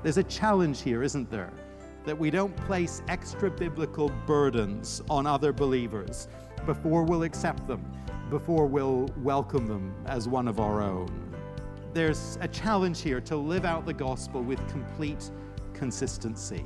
There's a challenge here, isn't there? That we don't place extra biblical burdens on other believers before we'll accept them, before we'll welcome them as one of our own. There's a challenge here to live out the gospel with complete consistency.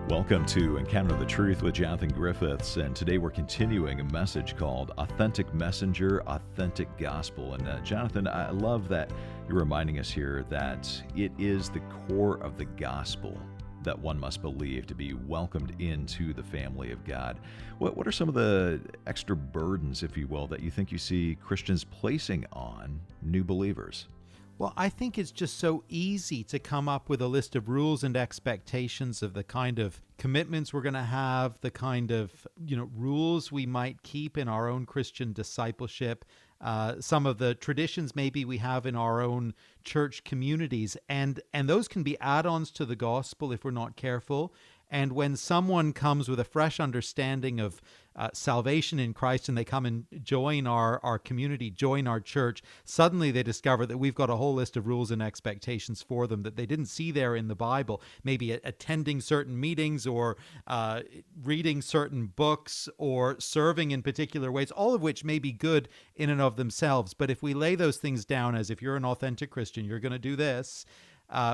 Welcome to Encounter the Truth with Jonathan Griffiths, and today we're continuing a message called Authentic Messenger, Authentic Gospel. And Jonathan, I love that you're reminding us here that it is the core of the gospel that one must believe to be welcomed into the family of God. What are some of the extra burdens, if you will, that you think you see Christians placing on new believers? Well, I think it's just so easy to come up with a list of rules and expectations of the kind of commitments we're going to have, the kind of, rules we might keep in our own Christian discipleship, some of the traditions maybe we have in our own church communities, and those can be add-ons to the gospel if we're not careful. And when someone comes with a fresh understanding of salvation in Christ and they come and join our community, join our church, suddenly they discover that we've got a whole list of rules and expectations for them that they didn't see there in the Bible, maybe attending certain meetings or reading certain books or serving in particular ways, all of which may be good in and of themselves. But if we lay those things down as if you're an authentic Christian, you're going to do this,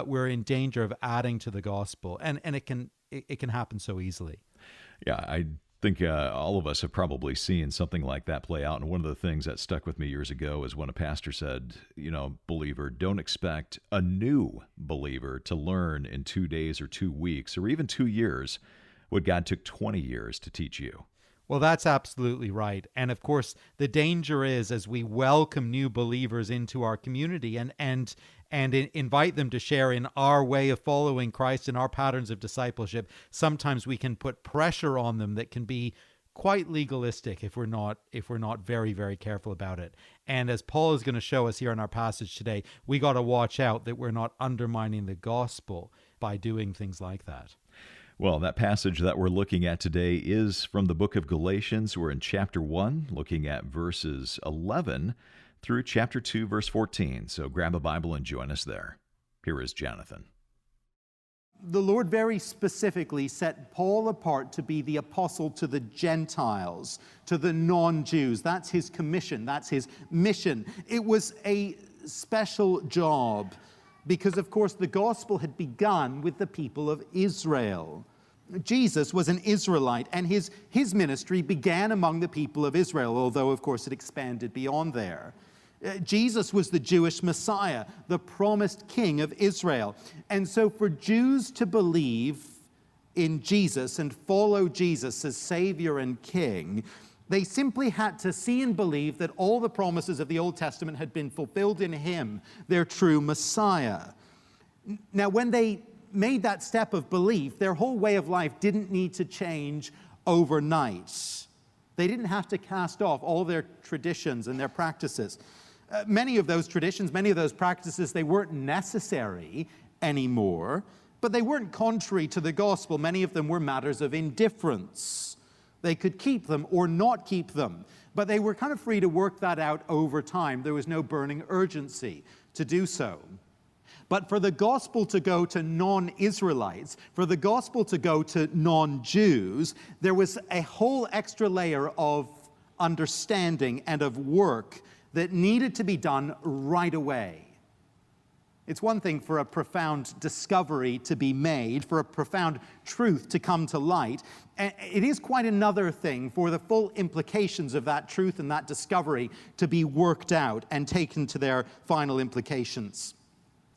we're in danger of adding to the gospel. And it can happen so easily. Yeah, I think all of us have probably seen something like that play out. And one of the things that stuck with me years ago is when a pastor said, believer, don't expect a new believer to learn in 2 days or 2 weeks or even 2 years what God took 20 years to teach you. Well, that's absolutely right. And of course, the danger is as we welcome new believers into our community and invite them to share in our way of following Christ and our patterns of discipleship, sometimes we can put pressure on them that can be quite legalistic if we're not very, very careful about it. And as Paul is going to show us here in our passage today, we got to watch out that we're not undermining the gospel by doing things like that. Well, that passage that we're looking at today is from the book of Galatians. We're in chapter 1, looking at verses 11 through chapter 2, verse 14. So grab a Bible and join us there. Here is Jonathan. The Lord very specifically set Paul apart to be the apostle to the Gentiles, to the non-Jews. That's his commission. That's his mission. It was a special job because, of course, the gospel had begun with the people of Israel. Jesus was an Israelite, and his ministry began among the people of Israel, although, of course, it expanded beyond there. Jesus was the Jewish Messiah, the promised King of Israel. And so for Jews to believe in Jesus and follow Jesus as Savior and King, they simply had to see and believe that all the promises of the Old Testament had been fulfilled in him, their true Messiah. Now, when they made that step of belief, their whole way of life didn't need to change overnight. They didn't have to cast off all their traditions and their practices. Many of those traditions, many of those practices, they weren't necessary anymore, but they weren't contrary to the gospel. Many of them were matters of indifference. They could keep them or not keep them, but they were kind of free to work that out over time. There was no burning urgency to do so. But for the gospel to go to non-Israelites, for the gospel to go to non-Jews, there was a whole extra layer of understanding and of work that needed to be done right away. It's one thing for a profound discovery to be made, for a profound truth to come to light. And it is quite another thing for the full implications of that truth and that discovery to be worked out and taken to their final implications.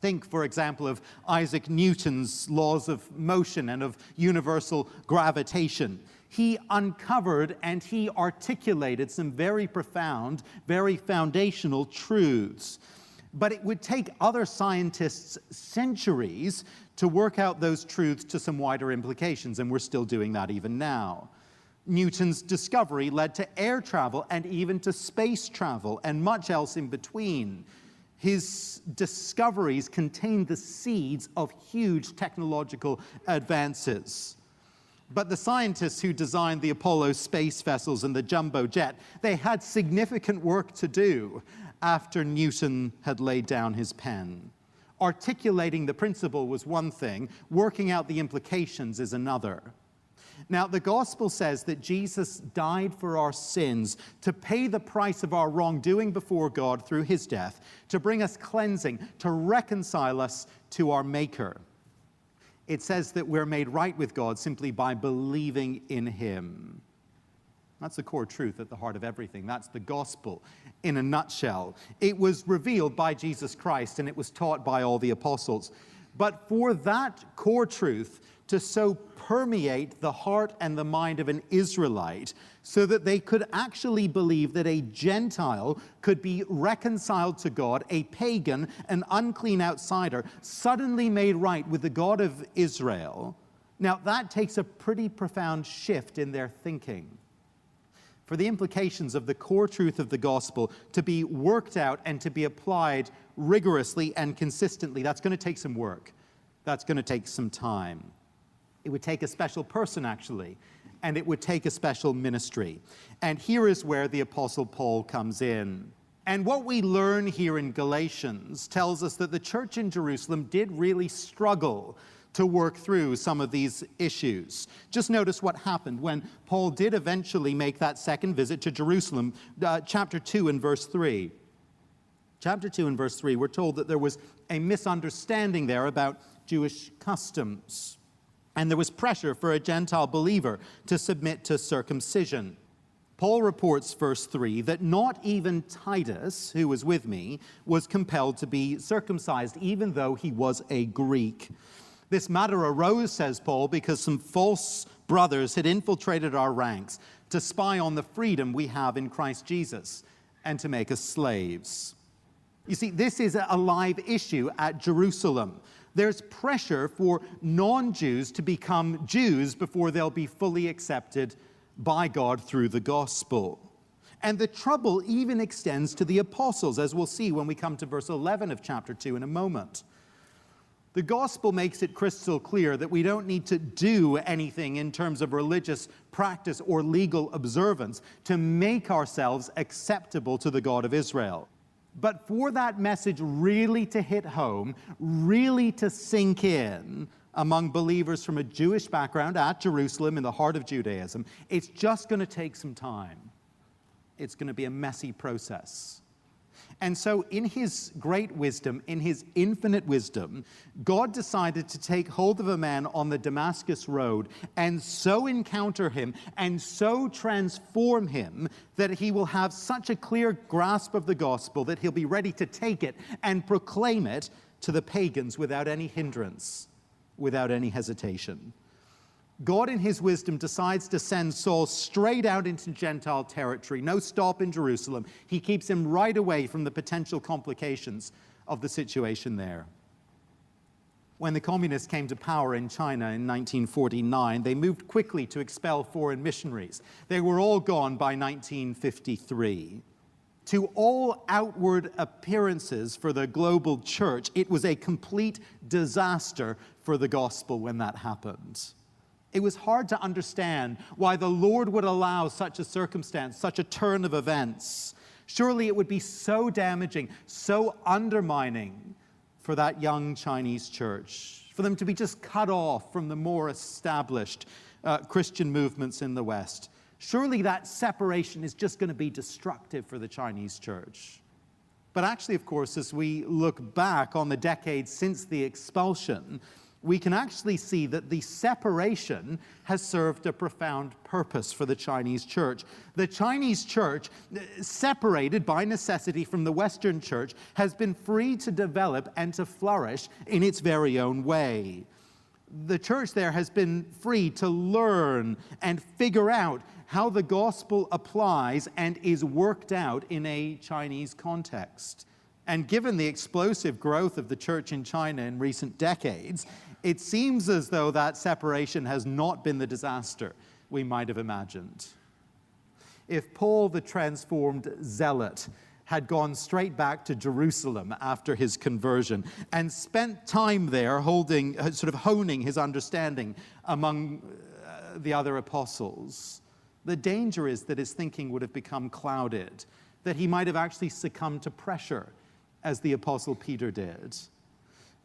Think, for example, of Isaac Newton's laws of motion and of universal gravitation. He uncovered and he articulated some very profound, very foundational truths. But it would take other scientists centuries to work out those truths to some wider implications, and we're still doing that even now. Newton's discovery led to air travel and even to space travel and much else in between. His discoveries contained the seeds of huge technological advances. But the scientists who designed the Apollo space vessels and the jumbo jet, they had significant work to do after Newton had laid down his pen. Articulating the principle was one thing, working out the implications is another. Now, the gospel says that Jesus died for our sins to pay the price of our wrongdoing before God through his death, to bring us cleansing, to reconcile us to our Maker. It says that we're made right with God simply by believing in him. That's the core truth at the heart of everything. That's the gospel in a nutshell. It was revealed by Jesus Christ and it was taught by all the apostles. But for that core truth to so permeate the heart and the mind of an Israelite so that they could actually believe that a Gentile could be reconciled to God, a pagan, an unclean outsider, suddenly made right with the God of Israel. Now, that takes a pretty profound shift in their thinking. For the implications of the core truth of the gospel to be worked out and to be applied rigorously and consistently, that's going to take some work. That's going to take some time. It would take a special person, actually, and it would take a special ministry. And here is where the Apostle Paul comes in. And what we learn here in Galatians tells us that the church in Jerusalem did really struggle to work through some of these issues. Just notice what happened when Paul did eventually make that second visit to Jerusalem. Chapter 2 and verse 3. Chapter 2 and verse 3, we're told that there was a misunderstanding there about Jewish customs. And there was pressure for a Gentile believer to submit to circumcision. Paul reports, verse 3, that not even Titus, who was with me, was compelled to be circumcised, even though he was a Greek. This matter arose, says Paul, because some false brothers had infiltrated our ranks to spy on the freedom we have in Christ Jesus and to make us slaves. You see, this is a live issue at Jerusalem. There's pressure for non-Jews to become Jews before they'll be fully accepted by God through the gospel. And the trouble even extends to the apostles, as we'll see when we come to verse 11 of chapter 2 in a moment. The gospel makes it crystal clear that we don't need to do anything in terms of religious practice or legal observance to make ourselves acceptable to the God of Israel. But for that message really to hit home, really to sink in among believers from a Jewish background at Jerusalem in the heart of Judaism, it's just going to take some time. It's going to be a messy process. And so in his great wisdom, in his infinite wisdom, God decided to take hold of a man on the Damascus road and so encounter him and so transform him that he will have such a clear grasp of the gospel that he'll be ready to take it and proclaim it to the pagans without any hindrance, without any hesitation. God in his wisdom decides to send Saul straight out into Gentile territory, no stop in Jerusalem. He keeps him right away from the potential complications of the situation there. When the communists came to power in China in 1949, they moved quickly to expel foreign missionaries. They were all gone by 1953. To all outward appearances for the global church, it was a complete disaster for the gospel when that happened. It was hard to understand why the Lord would allow such a circumstance, such a turn of events. Surely it would be so damaging, so undermining for that young Chinese church, for them to be just cut off from the more established Christian movements in the West. Surely that separation is just going to be destructive for the Chinese church. But actually, of course, as we look back on the decades since the expulsion, we can actually see that the separation has served a profound purpose for the Chinese church. The Chinese church, separated by necessity from the Western church, has been free to develop and to flourish in its very own way. The church there has been free to learn and figure out how the gospel applies and is worked out in a Chinese context. And given the explosive growth of the church in China in recent decades, it seems as though that separation has not been the disaster we might have imagined. If Paul, the transformed zealot, had gone straight back to Jerusalem after his conversion and spent time there honing his understanding among the other apostles, the danger is that his thinking would have become clouded, that he might have actually succumbed to pressure as the Apostle Peter did.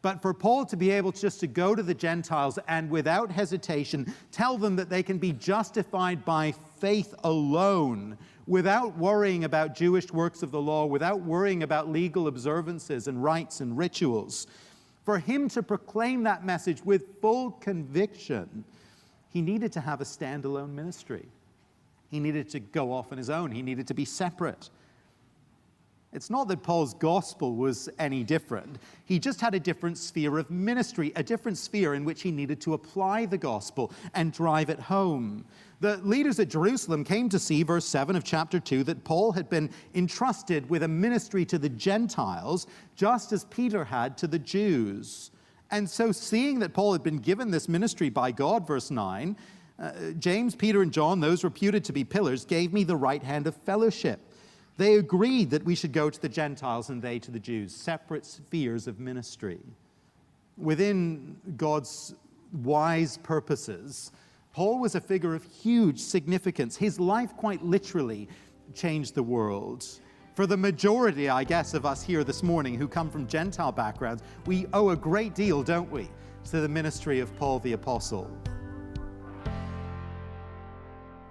But for Paul to be able just to go to the Gentiles and without hesitation tell them that they can be justified by faith alone, without worrying about Jewish works of the law, without worrying about legal observances and rites and rituals, for him to proclaim that message with full conviction, he needed to have a standalone ministry. He needed to go off on his own. He needed to be separate. It's not that Paul's gospel was any different. He just had a different sphere of ministry, a different sphere in which he needed to apply the gospel and drive it home. The leaders at Jerusalem came to see, verse 7 of chapter 2, that Paul had been entrusted with a ministry to the Gentiles, just as Peter had to the Jews. And so seeing that Paul had been given this ministry by God, verse 9, James, Peter, and John, those reputed to be pillars, gave me the right hand of fellowship. They agreed that we should go to the Gentiles and they to the Jews, separate spheres of ministry. Within God's wise purposes, Paul was a figure of huge significance. His life quite literally changed the world. For the majority, I guess, of us here this morning who come from Gentile backgrounds, we owe a great deal, don't we, to the ministry of Paul the Apostle.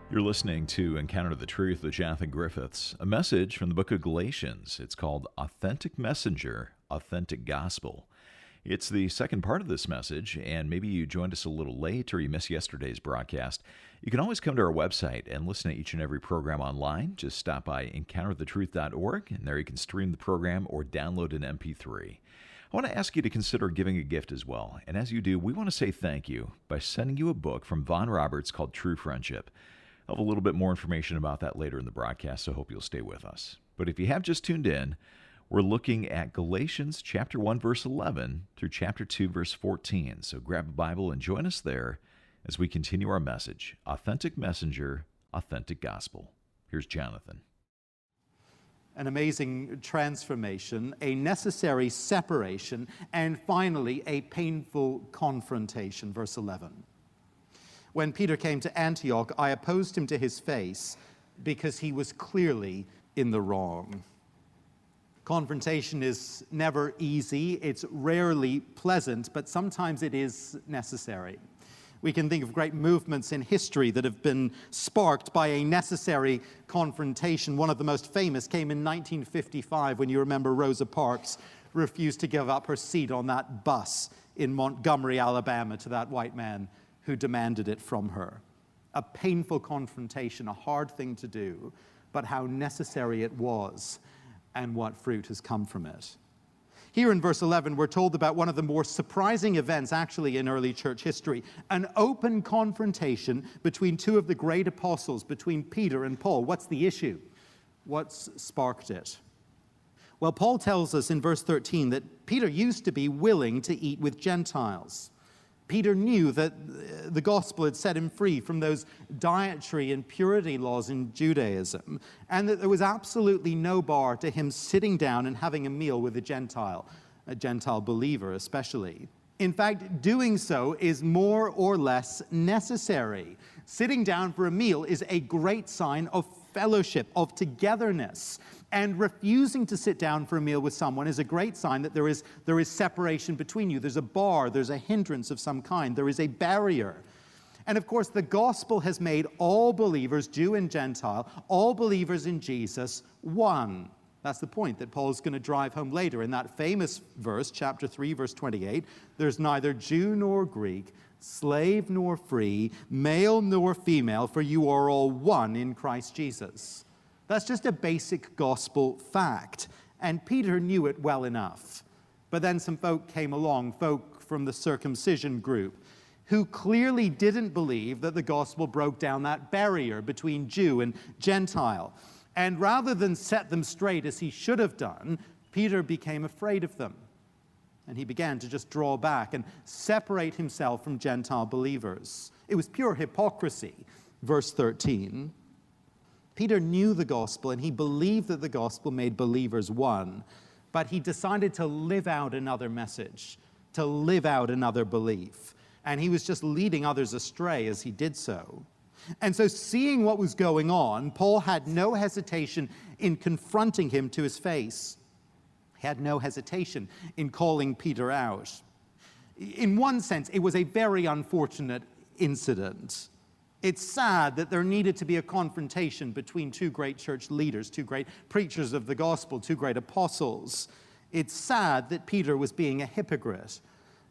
You're listening to Encounter the Truth with Jonathan Griffiths, a message from the book of Galatians. It's called Authentic Messenger, Authentic Gospel. It's the second part of this message, and maybe you joined us a little late or you missed yesterday's broadcast. You can always come to our website and listen to each and every program online. Just stop by encounterthetruth.org, and there you can stream the program or download an MP3. I want to ask you to consider giving a gift as well, and as you do, we want to say thank you by sending you a book from Vaughn Roberts called True Friendship. I'll have a little bit more information about that later in the broadcast, so I hope you'll stay with us. But if you have just tuned in, we're looking at Galatians chapter 1, verse 11 through chapter 2, verse 14. So grab a Bible and join us there as we continue our message, Authentic Messenger, Authentic Gospel. Here's Jonathan. An amazing transformation, a necessary separation, and finally a painful confrontation, verse 11. When Peter came to Antioch, I opposed him to his face because he was clearly in the wrong. Confrontation is never easy. It's rarely pleasant, but sometimes it is necessary. We can think of great movements in history that have been sparked by a necessary confrontation. One of the most famous came in 1955 when you remember Rosa Parks refused to give up her seat on that bus in Montgomery, Alabama to that white man who demanded it from her. A painful confrontation, a hard thing to do, but how necessary it was and what fruit has come from it. Here in verse 11, we're told about one of the more surprising events actually in early church history, an open confrontation between two of the great apostles, between Peter and Paul. What's the issue? What's sparked it? Well, Paul tells us in verse 13 that Peter used to be willing to eat with Gentiles. Peter knew that the gospel had set him free from those dietary and purity laws in Judaism, and that there was absolutely no bar to him sitting down and having a meal with a Gentile believer especially. In fact, doing so is more or less necessary. Sitting down for a meal is a great sign of fellowship, of togetherness. And refusing to sit down for a meal with someone is a great sign that there is separation between you. There's a bar, there's a hindrance of some kind, there is a barrier. And of course, the gospel has made all believers, Jew and Gentile, all believers in Jesus, one. That's the point that Paul is going to drive home later in that famous verse, chapter 3, verse 28. There's neither Jew nor Greek, slave nor free, male nor female, for you are all one in Christ Jesus. That's just a basic gospel fact, and Peter knew it well enough. But then some folk came along, folk from the circumcision group, who clearly didn't believe that the gospel broke down that barrier between Jew and Gentile. And rather than set them straight as he should have done, Peter became afraid of them. And he began to just draw back and separate himself from Gentile believers. It was pure hypocrisy, verse 13. Peter knew the gospel, and he believed that the gospel made believers one, but he decided to live out another message, to live out another belief. And he was just leading others astray as he did so. And so seeing what was going on, Paul had no hesitation in confronting him to his face. had no hesitation in calling Peter out. In one sense, it was a very unfortunate incident. It's sad that there needed to be a confrontation between two great church leaders, two great preachers of the gospel, two great apostles. It's sad that Peter was being a hypocrite.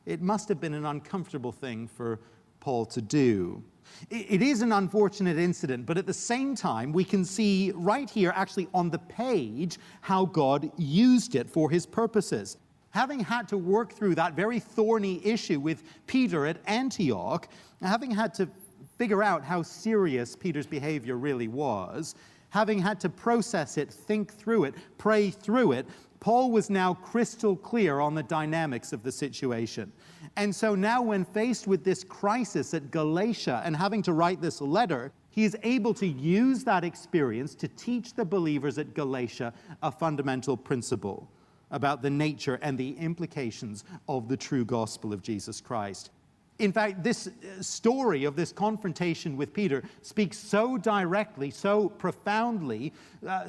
It must have been an uncomfortable thing for Paul to do. It is an unfortunate incident, but at the same time, we can see right here, actually on the page, how God used it for his purposes. Having had to work through that very thorny issue with Peter at Antioch, having had to figure out how serious Peter's behavior really was, having had to process it, think through it, pray through it, Paul was now crystal clear on the dynamics of the situation. And so now when faced with this crisis at Galatia and having to write this letter, he is able to use that experience to teach the believers at Galatia a fundamental principle about the nature and the implications of the true gospel of Jesus Christ. In fact, this story of this confrontation with Peter speaks so directly, so profoundly,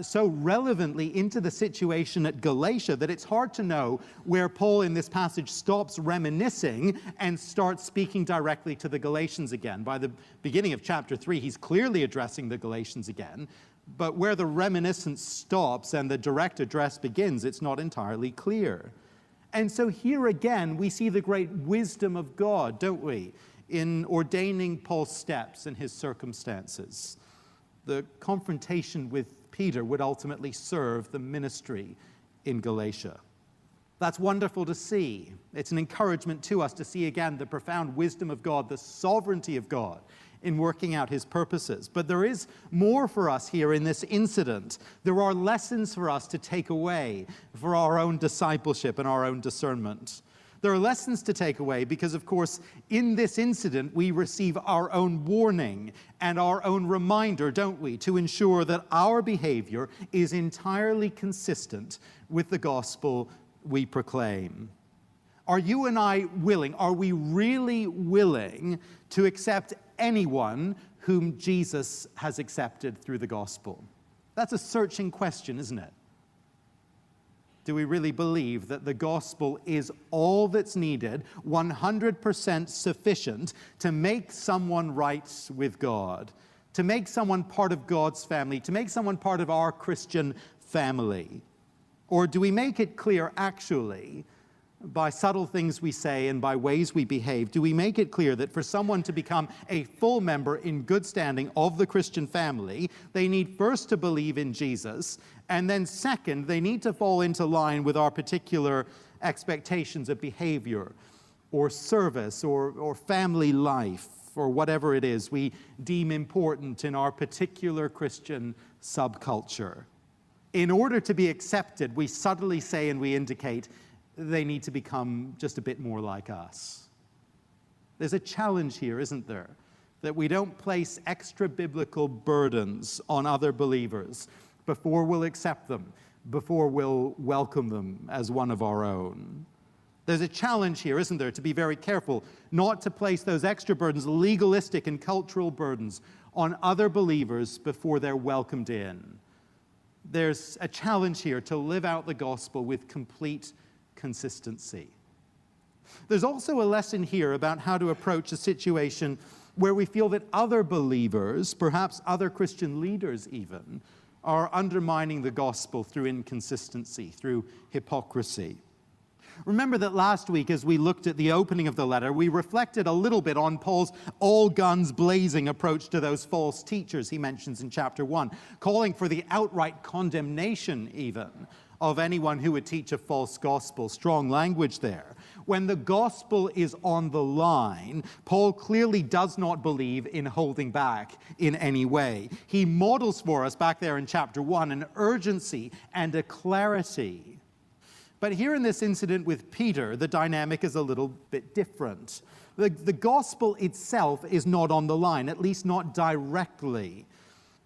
so relevantly into the situation at Galatia that it's hard to know where Paul in this passage stops reminiscing and starts speaking directly to the Galatians again. By the beginning of chapter 3, he's clearly addressing the Galatians again, but where the reminiscence stops and the direct address begins, it's not entirely clear. And so here again, we see the great wisdom of God, don't we, in ordaining Paul's steps and his circumstances. The confrontation with Peter would ultimately serve the ministry in Galatia. That's wonderful to see. It's an encouragement to us to see again the profound wisdom of God, the sovereignty of God in working out his purposes. But there is more for us here in this incident. There are lessons for us to take away for our own discipleship and our own discernment. There are lessons to take away because, of course, in this incident, we receive our own warning and our own reminder, don't we, to ensure that our behavior is entirely consistent with the gospel we proclaim. Are you and I willing, are we really willing to accept anyone whom Jesus has accepted through the gospel? That's a searching question, isn't it? Do we really believe that the gospel is all that's needed, 100% sufficient to make someone right with God, to make someone part of God's family, to make someone part of our Christian family? Or do we make it clear, actually, by subtle things we say and by ways we behave, do we make it clear that for someone to become a full member in good standing of the Christian family, they need first to believe in Jesus, and then second, they need to fall into line with our particular expectations of behavior or service or family life or whatever it is we deem important in our particular Christian subculture. In order to be accepted, we subtly say and we indicate they need to become just a bit more like us. There's a challenge here, isn't there? That we don't place extra biblical burdens on other believers before we'll accept them, before we'll welcome them as one of our own. There's a challenge here, isn't there, to be very careful not to place those extra burdens, legalistic and cultural burdens, on other believers before they're welcomed in. There's a challenge here to live out the gospel with complete consistency. There's also a lesson here about how to approach a situation where we feel that other believers, perhaps other Christian leaders even, are undermining the gospel through inconsistency, through hypocrisy. Remember that last week, as we looked at the opening of the letter, we reflected a little bit on Paul's all-guns-blazing approach to those false teachers he mentions in chapter 1, calling for the outright condemnation even of anyone who would teach a false gospel. Strong language there. When the gospel is on the line, Paul clearly does not believe in holding back in any way. He models for us back there in chapter 1 an urgency and a clarity. But here in this incident with Peter, the dynamic is a little bit different. The gospel itself is not on the line, at least not directly.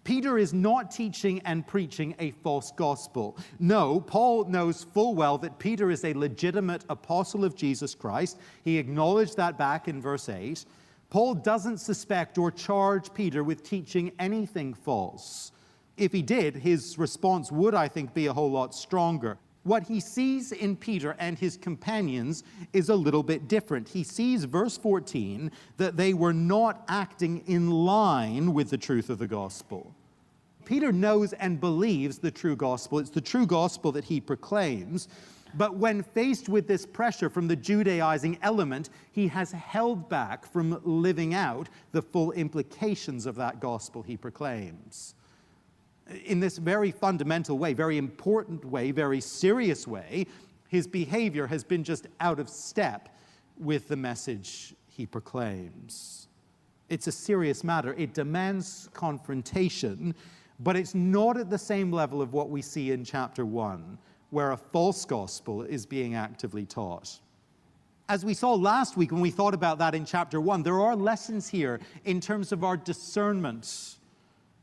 Peter is not teaching and preaching a false gospel. No, Paul knows full well that Peter is a legitimate apostle of Jesus Christ. He acknowledged that back in verse 8. Paul doesn't suspect or charge Peter with teaching anything false. If he did, his response would, I think, be a whole lot stronger. What he sees in Peter and his companions is a little bit different. He sees, verse 14, that they were not acting in line with the truth of the gospel. Peter knows and believes the true gospel. It's the true gospel that he proclaims. But when faced with this pressure from the Judaizing element, he has held back from living out the full implications of that gospel he proclaims. In this very fundamental way, very important way, very serious way, his behavior has been just out of step with the message he proclaims. It's a serious matter. It demands confrontation, but it's not at the same level of what we see in chapter 1, where a false gospel is being actively taught. As we saw last week when we thought about that in chapter 1, there are lessons here in terms of our discernment,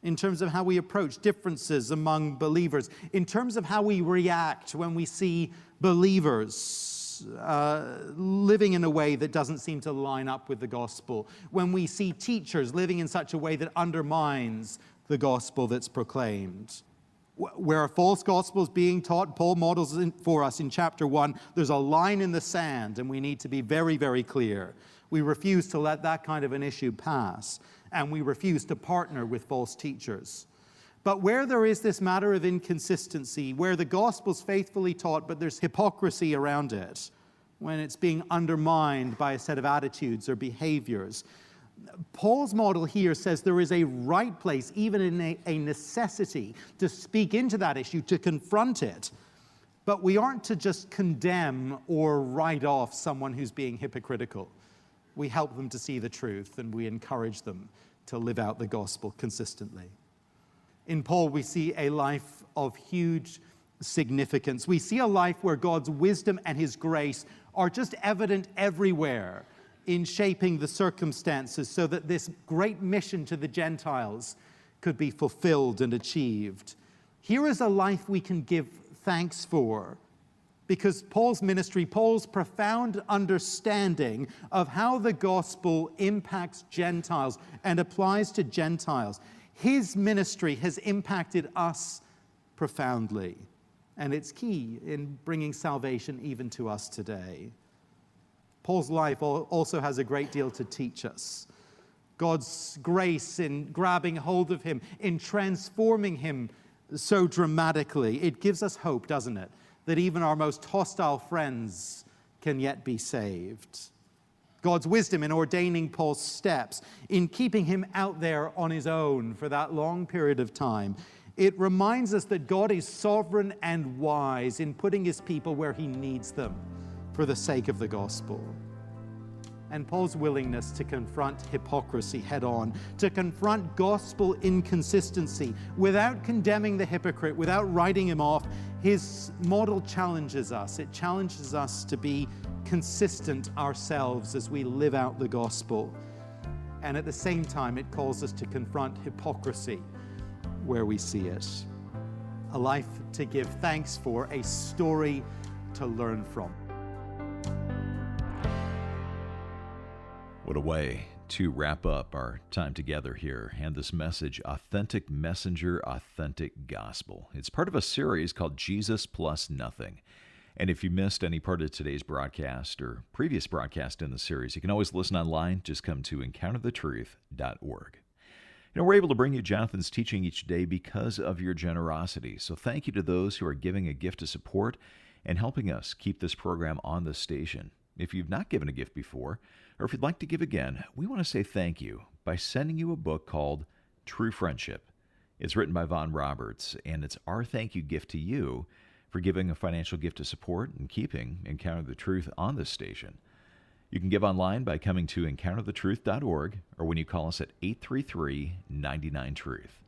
in terms of how we approach differences among believers, in terms of how we react when we see believers living in a way that doesn't seem to line up with the gospel, when we see teachers living in such a way that undermines the gospel that's proclaimed. Where a false gospel is being taught, Paul models it for us in chapter 1. There's a line in the sand, and we need to be very, very clear. We refuse to let that kind of an issue pass, and we refuse to partner with false teachers. But where there is this matter of inconsistency, where the gospel's faithfully taught, but there's hypocrisy around it, when it's being undermined by a set of attitudes or behaviors, Paul's model here says there is a right place, even in a necessity, to speak into that issue, to confront it. But we aren't to just condemn or write off someone who's being hypocritical. We help them to see the truth, and we encourage them to live out the gospel consistently. In Paul, we see a life of huge significance. We see a life where God's wisdom and his grace are just evident everywhere in shaping the circumstances so that this great mission to the Gentiles could be fulfilled and achieved. Here is a life we can give thanks for, because Paul's ministry, Paul's profound understanding of how the gospel impacts Gentiles and applies to Gentiles, his ministry has impacted us profoundly, and it's key in bringing salvation even to us today. Paul's life also has a great deal to teach us. God's grace in grabbing hold of him, in transforming him so dramatically. It gives us hope, doesn't it? That even our most hostile friends can yet be saved. God's wisdom in ordaining Paul's steps, in keeping him out there on his own for that long period of time. It reminds us that God is sovereign and wise in putting his people where he needs them, for the sake of the gospel. And Paul's willingness to confront hypocrisy head on, to confront gospel inconsistency without condemning the hypocrite, without writing him off, his model challenges us. It challenges us to be consistent ourselves as we live out the gospel. And at the same time, it calls us to confront hypocrisy where we see it. A life to give thanks for, a story to learn from. What a way to wrap up our time together here and this message, Authentic Messenger, Authentic Gospel. It's part of a series called Jesus Plus Nothing. And if you missed any part of today's broadcast or previous broadcast in the series, you can always listen online. Just come to encounterthetruth.org. You know, we're able to bring you Jonathan's teaching each day because of your generosity. So thank you to those who are giving a gift of support and helping us keep this program on the station. If you've not given a gift before, or if you'd like to give again, we want to say thank you by sending you a book called True Friendship. It's written by Vaughn Roberts, and it's our thank you gift to you for giving a financial gift of support and keeping Encounter the Truth on this station. You can give online by coming to encounterthetruth.org, or when you call us at 833-99-TRUTH.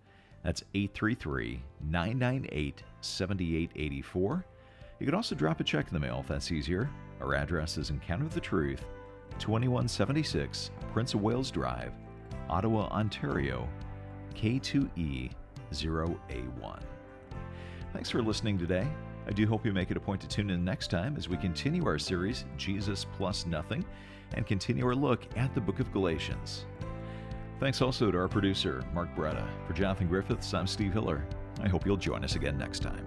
That's 833-998-7884. You can also drop a check in the mail if that's easier. Our address is Encounter the Truth, 2176 Prince of Wales Drive, Ottawa, Ontario, K2E 0A1. Thanks for listening today. I do hope you make it a point to tune in next time as we continue our series, Jesus Plus Nothing, and continue our look at the book of Galatians. Thanks also to our producer, Mark Bretta. For Jonathan Griffiths, I'm Steve Hiller. I hope you'll join us again next time.